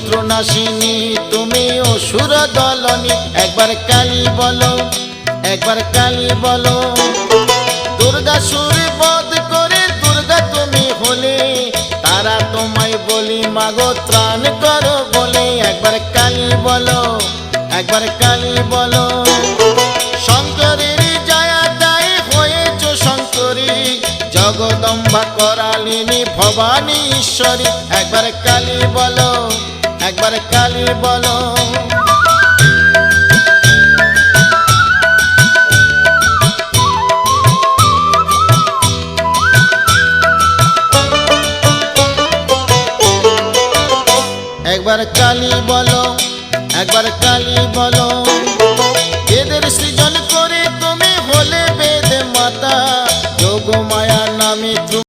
শত্রুনাশিনী তুমি অসুর দলনী। একবার কালী বলো, একবার কালী বলো। দুর্গাসুর বধ করে দুর্গা তুমি হলে, তারা তোমায় বলি মাগো ত্রাণ করো বলে। একবার কালী বলো, একবার কালী বলো। শঙ্করের জয়াদায় হয়েছ শঙ্করী, জগদম্বা করালিনী ভবানী ঈশ্বরী। একবার কালী বলো, একবার কালী বলো। একবার কালী বলো, একবার কালী বলো।